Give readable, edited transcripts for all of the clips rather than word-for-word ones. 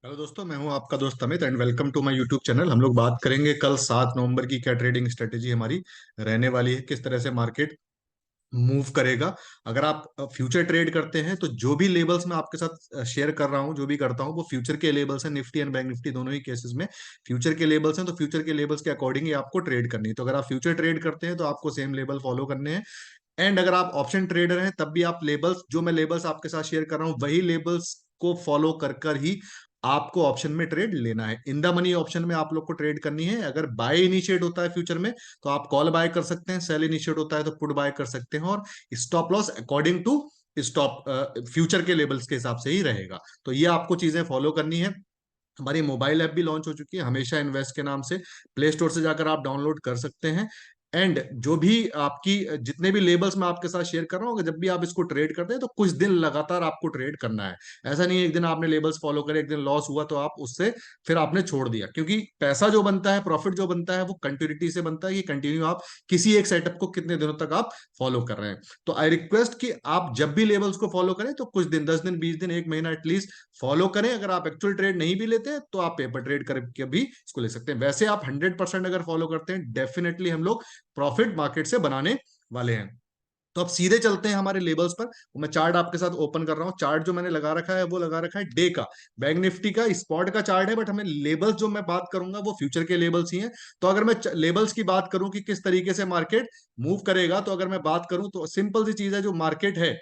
Hello दोस्तों, मैं हूं आपका दोस्त Amit and welcome to my YouTube channel. हम लोग बात करेंगे कल 7 नवंबर की क्या ट्रेडिंग स्ट्रेटेजी हमारी रहने वाली है, किस तरह से मार्केट मूव करेगा। अगर आप फ्यूचर ट्रेड करते हैं तो जो भी लेबल्स मैं आपके साथ शेयर कर रहा हूं, जो भी करता हूं, वो फ्यूचर के लेबल्स हैं। निफ्टी एंड बैंक निफ्टी दोनों ही केसेस में फ्यूचर के लेबल्स हैं, तो फ्यूचर के लेबल्स के अकॉर्डिंग ही आपको ट्रेड करनी है। तो अगर आप फ्यूचर ट्रेड करते हैं तो आपको सेम लेबल फॉलो करने हैं। एंड अगर आप ऑप्शन ट्रेडर हैं तब भी आप लेबल्स, जो मैं लेबल्स आपके साथ शेयर कर रहा हूं, वही लेबल्स को फॉलो कर कर ही आपको ऑप्शन में ट्रेड लेना है। इन द मनी ऑप्शन में आप लोग को ट्रेड करनी है। अगर बाय इनिशिएट होता है फ्यूचर में तो आप कॉल बाय कर सकते हैं, सेल इनिशिएट होता है तो पुट बाय कर सकते हैं, और stop loss according to stop future के लेवल्स के हिसाब से ही रहेगा। तो ये आपको चीजें फॉलो करनी है। हमारी मोबाइल ऐप भी लॉन्च हो चुकी है, हमेशा इन्वेस्ट के नाम से। प्ले स्टोर से जाकर आप डाउनलोड कर सकते हैं। एंड जो भी आपकी जितने भी लेबल्स मैं आपके साथ शेयर कर रहा हूँ, जब भी आप इसको ट्रेड करते हैं तो कुछ दिन लगातार आपको ट्रेड करना है। ऐसा नहीं है एक दिन आपने लेबल्स फॉलो करे, एक दिन लॉस हुआ तो आप उससे फिर आपने छोड़ दिया, क्योंकि पैसा जो बनता है, प्रॉफिट जो बनता है, वो कंटिन्यूटी से बनता है कि कंटिन्यू आप किसी एक सेटअप को कितने दिनों तक आप फॉलो कर रहे हैं। तो आई रिक्वेस्ट कि आप जब भी लेबल्स को फॉलो करें तो कुछ दिन, 10 दिन, 20 दिन, एक महीना एटलीस्ट फॉलो करें। अगर आप एक्चुअल ट्रेड नहीं भी लेते हैं तो आप पेपर ट्रेड करके भी इसको ले सकते हैं। वैसे आप 100% अगर फॉलो करते हैं, डेफिनेटली हम लोग प्रॉफिट मार्केट से बनाने वाले हैं। तो अब सीधे चलते हैं हमारे लेबल्स पर। मैं चार्ट आपके साथ ओपन कर रहा हूं। चार्ट जो मैंने लगा रखा है वो लगा रखा है डे का। बैंक निफ्टी का स्पॉट का चार्ट है, बट हमें लेबल्स जो मैं बात करूंगा वो फ्यूचर के लेबल्स ही हैं। तो अगर मैं लेबल्स की बात करूं कि किस तरीके से मार्केट मूव करेगा, तो अगर मैं बात करूं तो सिंपल सी चीज है, जो मार्केट है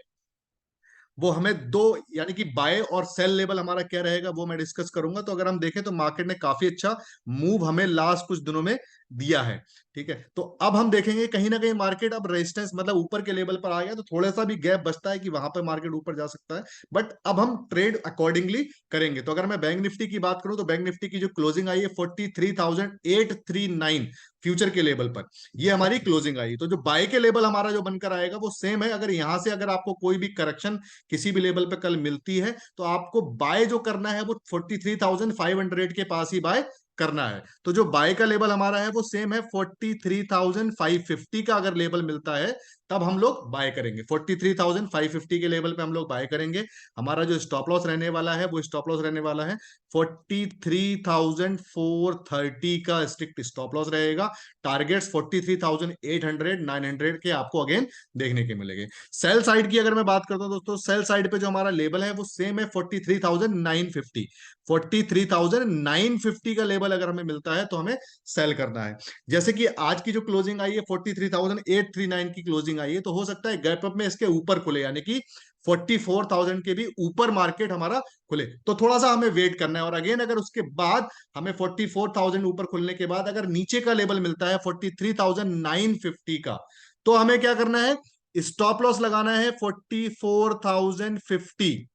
वो हमें दो, यानी कि बाय और सेल लेवल हमारा क्या रहेगा वो मैं डिस्कस करूंगा। तो अगर हम देखें तो मार्केट ने काफी अच्छा मूव हमें लास्ट कुछ दिनों में दिया है। ठीक है, तो अब हम देखेंगे कहीं ना कहीं मार्केट अब रेजिस्टेंस, मतलब ऊपर के लेवल पर आ गया, तो थोड़ा सा भी गैप बचता है कि वहां पर मार्केट ऊपर जा सकता है। बट अब हम ट्रेड अकॉर्डिंगली करेंगे। तो अगर मैं बैंक निफ्टी की बात करूं तो बैंक निफ्टी की जो क्लोजिंग आई है 43,839 फ्यूचर के लेवल पर, ये हमारी क्लोजिंग आई। तो जो बाय के लेवल हमारा जो बनकर आएगा वो सेम है। अगर यहां से अगर आपको कोई भी करेक्शन किसी भी लेवल पे कल मिलती है तो आपको बाय जो करना है वो 43,500 के पास ही बाय करना है। तो जो बाय का लेवल हमारा है वो सेम है, 43,550 का अगर लेवल मिलता है तब हम लोग बाय करेंगे। 43,550 के लेवल पे हम लोग बाय करेंगे। हमारा जो स्टॉप लॉस रहने वाला है वो स्टॉप लॉस रहने वाला है 43,430 का स्ट्रिक्ट स्टॉप लॉस रहेगा। टारगेट्स 43,800, 900 के आपको अगेन देखने के मिलेंगे। सेल साइड की अगर मैं बात करता हूं दोस्तों, सेल साइड पे जो हमारा लेवल है वो सेम है 43,950। 43,950 का लेवल अगर हमें मिलता है तो हमें सेल करना है। जैसे कि आज की जो क्लोजिंग आई है 43,839 की क्लोजिंग आई है, तो हो सकता है गैप अप में इसके ऊपर खुले, यानी कि 44,000 के भी ऊपर मार्केट हमारा खुले। तो थोड़ा सा हमें वेट करना है। और अगेन अगर उसके बाद हमें 44,000 ऊपर खुलने के बाद अगर नीचे का लेवल मिलता है 43,950 का, तो हमें क्या करना है, स्टॉप लॉस लगाना है 44,050।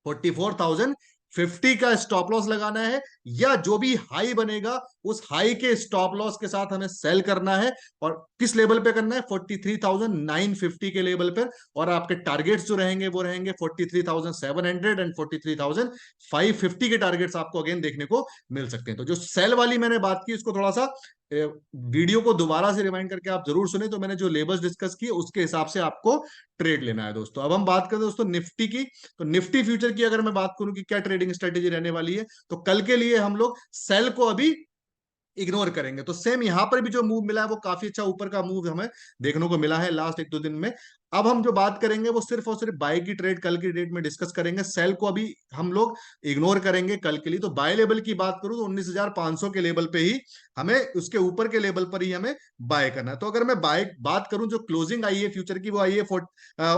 44,050 का स्टॉप लॉस लगाना है, या जो भी हाई बनेगा उस हाई के स्टॉप लॉस के साथ हमें सेल करना है। और किस लेवल पे करना है, 43,950 के लेवल पर। और आपके टारगेट्स जो रहेंगे वो रहेंगे 43,700 एंड 43,550 के टारगेट्स आपको अगेन देखने को मिल सकते हैं। तो जो सेल वाली मैंने बात की उसको थोड़ा सा वीडियो को दोबारा से रिमाइंड करके आप जरूर सुने, तो मैंने जो लेबल्स डिस्कस किए उसके हिसाब से आपको ट्रेड लेना है दोस्तों। अब हम बात करें दोस्तों निफ्टी की। तो निफ्टी फ्यूचर की अगर मैं बात करूं कि क्या ट्रेडिंग स्ट्रेटेजी रहने वाली है, तो कल के लिए हम लोग सेल को अभी इग्नोर करेंगे। तो सेम यहां पर भी जो मूव मिला है वो काफी अच्छा ऊपर का मूव हमें देखने को मिला है लास्ट 1-2 दिन में। अब हम जो बात करेंगे वो सिर्फ और सिर्फ बाय की ट्रेड कल की डेट में डिस्कस करेंगे। सेल को अभी हम लोग इग्नोर करेंगे कल के लिए। तो बाय लेवल की बात करूं तो 19,500 के लेवल पे ही हमें, उसके ऊपर के लेवल पर ही हमें बाय करना है। तो अगर मैं बाय बात करूं, जो क्लोजिंग आई है फ्यूचर की वो आई है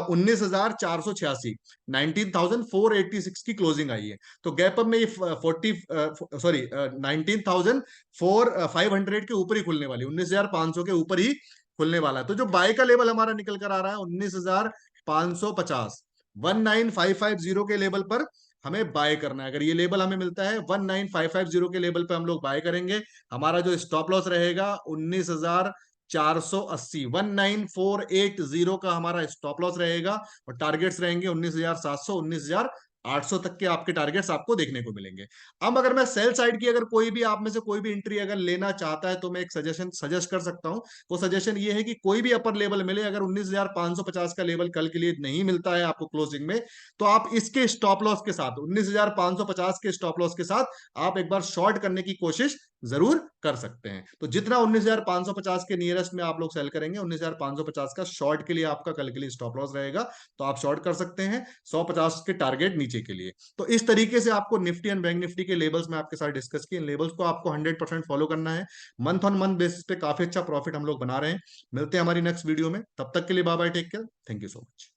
19,486, 19,486 की क्लोजिंग आई है। तो गैप अप में ये 500 के ऊपर ही खुलने वाली, 19,500 के ऊपर ही खुलने वाला है। तो जो बाय का लेवल हमारा निकल कर आ रहा है 19,550, 19,550 के लेवल पर हमें बाय करना है। अगर ये लेवल हमें मिलता है 19,550 के लेवल पे हम लोग बाय करेंगे। हमारा जो स्टॉप लॉस रहेगा 19,480, 19,480 का हमारा स्टॉप लॉस रहेगा। और टारगेट्स रहेंगे 19,700, 800 तक के आपके टारगेट्स आपको देखने को मिलेंगे। अब अगर मैं सेल साइड की, अगर कोई भी आप में से कोई भी एंट्री अगर लेना चाहता है, तो मैं एक सजेशन सजेस्ट कर सकता हूं। वो सजेशन ये है कि कोई भी अपर लेवल मिले, अगर 19,550 का लेवल कल के लिए नहीं मिलता है आपको क्लोजिंग में, तो आप इसके स्टॉप लॉस के साथ, 19,550 के स्टॉप लॉस के साथ आप एक बार शॉर्ट करने की कोशिश जरूर कर सकते हैं। तो जितना 19,550 के नियरेस्ट में आप लोग सेल करेंगे, 19,550 का शॉर्ट के लिए आपका कल के लिए स्टॉप लॉस रहेगा, तो आप शॉर्ट कर सकते हैं 150 के टारगेट नीचे के लिए। तो इस तरीके से आपको निफ्टी एंड बैंक निफ्टी के लेवल्स में आपके साथ डिस्कस किए, इन लेवल्स को आपको 100% फॉलो करना है। मंथ ऑन मंथ बेसिस पे काफी अच्छा प्रॉफिट हम लोग बना रहे हैं। मिलते हैं हमारी नेक्स्ट वीडियो में, तब तक के लिए bye bye, take care, thank you so much.